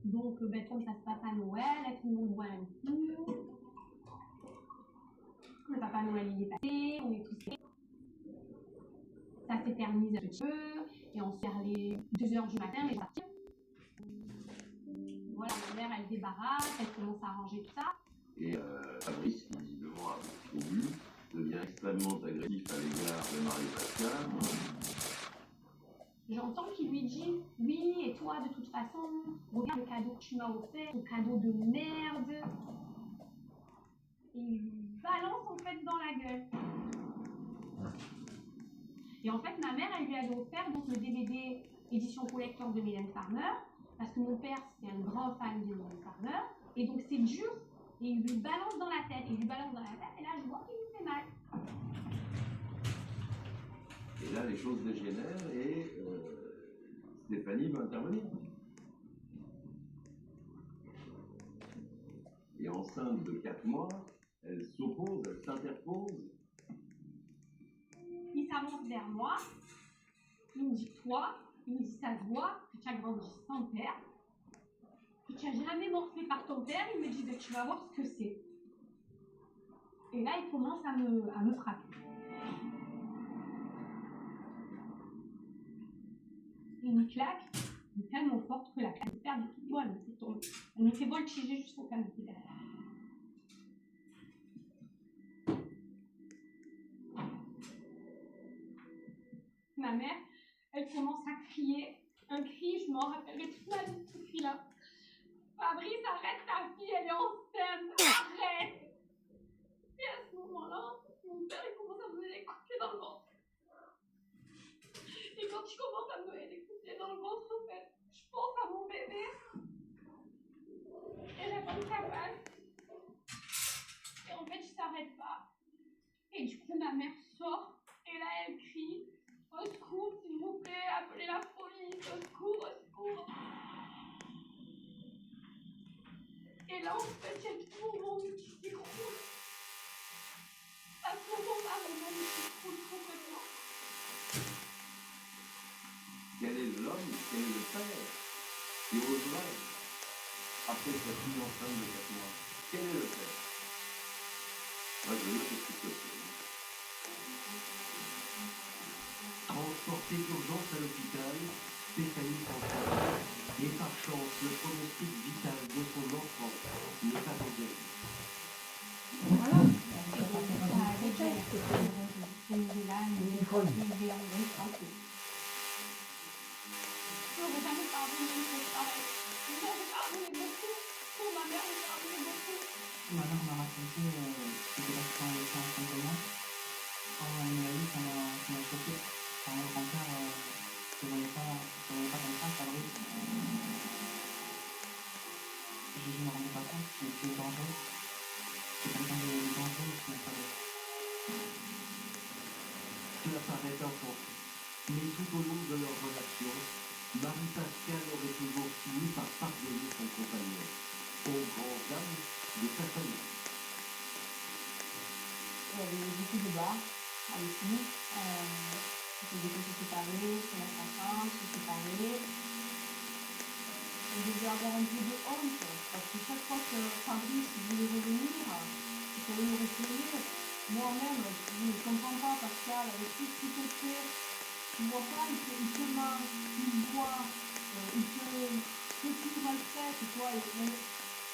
Donc, comme ça se passe à Noël, tout le monde voit un coup. Le Papa Noël, il est passé, on est tous... Ça s'éternise un petit peu, et on se vers les 2h du matin, et partir. Voilà, ma mère, elle débarrasse, elle commence à ranger tout ça. Et Fabrice, qui visiblement a trop bu, devient extrêmement agressif à l'égard de Marie-Pascale. J'entends qu'il lui dit « Oui, et toi, de toute façon, regarde le cadeau que tu m'as offert, le cadeau de merde. » Et il lui balance en fait dans la gueule. Et en fait, ma mère, elle lui avait offert donc, le DVD édition collector de Mylène Farmer, parce que mon père, c'était un grand fan de Mylène Farmer, et donc c'est dur, et il lui balance dans la tête, et là, je vois qu'il lui fait mal. Et là, les choses dégénèrent, et Stéphanie va intervenir. Et enceinte de 4 mois, elle s'oppose, elle s'interpose. Il s'avance vers moi, il me dit « Toi », il me dit « Ça se voit que tu as grandi sans père, que tu n'as jamais morflé par ton père », il me dit « Tu vas voir ce que c'est ». Et là, il commence à me frapper. Il me claque, mais tellement forte que la claque de père du tout, elle me fait tomber. Elle me fait voltiger jusqu'au canapé derrière. Ma mère, elle commence à crier. Un cri, je m'en rappellerai toute ma vie, ce cri-là. « Fabrice, arrête, ta fille, elle est enceinte, arrête !» Et à ce moment-là, mon père, il commence à me donner des coups de pied dans le ventre. Et quand il commence à me donner des coups de pied dans le ventre, en fait, je pense à mon bébé. Et j'attends que ça passe. Et en fait, il s'arrête pas. Et du coup, ma mère sort. Et là, elle crie « Au secours, s'il vous plaît, appelez la police, au secours, au secours !» Et là, en fait, il y a tout mon monde qui s'écroule. À ce moment-là, mon monde s'écroule complètement. Quel est l'homme, quel est le père qui oserait, après cette fille enceinte de 4 mois, quel est le père? Moi, je veux que tu te fais. Transportée d'urgence à l'hôpital, Stéphanie s'entraîne. Et par chance, le pronostic vital de son enfant n'est pas engagé. Voilà. Et donc, ça allait bien. Et là, il est en bonne santé. Je n'aurais jamais pardonné pour pareil. J'ai pardonné beaucoup. Pour ma mère, j'ai pardonné beaucoup. Ma mère m'a raconté c'était parce qu'on était enceinte de moi. Quand elle me l'a dit, ça m'a choqué. Enfin, mon grand-père ne voyait pas comme ça, Fabrice. Je ne me rendais pas compte qu'il était dangereux. C'est quelqu'un de dangereux qui n'a pas de... Cela paraît infantil, mais tout au long de leur relation, Marie-Pascale aurait toujours fini par pardonner son compagnon, au grand dam de sa famille. Il y avait beaucoup de bas ici. J'ai dû se séparer, se mettre ensemble, se séparer. Je devais avoir un peu de honte, parce que chaque fois que Fabrice voulait revenir, il fallait me recueillir. Moi-même, je ne comprends pas, Pascal, avec tout ce qu'il te fait, tu vois pas, il te ment, il voit, il te maltraite, toi.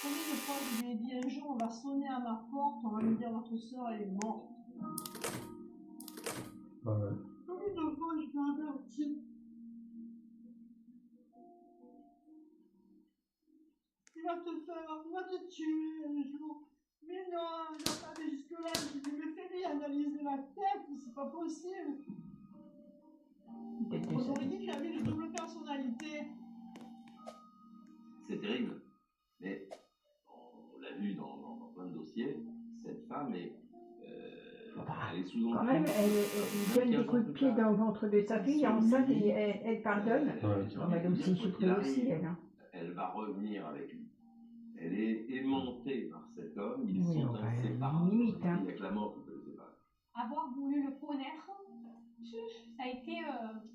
Combien de fois je lui ai dit un jour, on va sonner à ma porte, on va me dire votre soeur elle est morte. Ouais. Combien de fois je peux avertir? Il va te faire, il va te tuer un jour. Mais non, il n'a pas fait jusque-là. Je lui ai fait lui analyser la tête, c'est pas possible. On aurait dit qu'il avait une double personnalité. C'est terrible. Mais on l'a vu dans plein de dossiers, cette femme est, elle est sous Quand même, elle donne des coups de pied dans le ventre de sa fille enceinte et elle pardonne. Madame Sichy aussi, elle. Elle va revenir avec lui. Elle est aimantée par cet homme, ils Oui, sont inséparables. limite, hein. Il n'y a que la mort qui peut les séparer. Avoir voulu le connaître, ça a été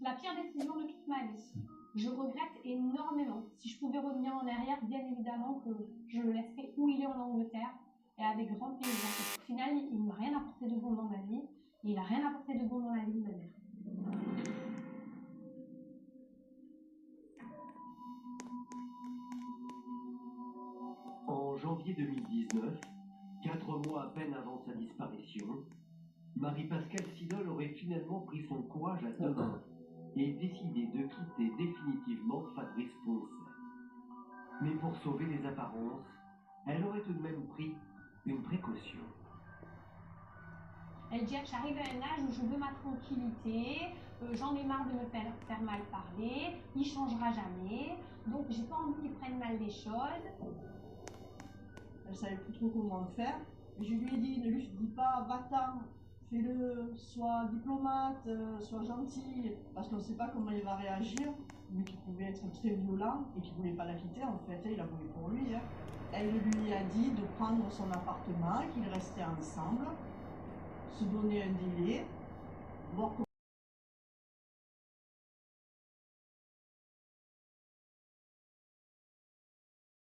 la pire décision de toute ma vie. Je regrette énormément. Si je pouvais revenir en arrière, bien évidemment que je le laisserais où il est en Angleterre et avec grand plaisir. Parce qu'au final, il ne m'a rien apporté de bon dans ma vie et il n'a rien apporté de bon dans la vie de ma mère. En janvier 2019, 4 mois à peine avant sa disparition, Marie-Pascale Sidol aurait finalement pris son courage à deux mains et décidé de quitter définitivement Fabrice Poncet. Mais pour sauver les apparences, elle aurait tout de même pris une précaution. Elle dit, j'arrive à un âge où je veux ma tranquillité, j'en ai marre de me faire mal parler, il changera jamais, donc j'ai pas envie qu'il prenne mal les choses. Elle savait plus trop comment faire. Et je lui ai dit, ne lui dis pas, va-t'en, fais-le, sois diplomate, sois gentil, parce qu'on ne sait pas comment il va réagir, lui qui pouvait être très violent et qui ne voulait pas la quitter en fait, il a voulu pour lui. Hein. Elle lui a dit de prendre son appartement, qu'ils restaient ensemble, se donner un délai, voir comment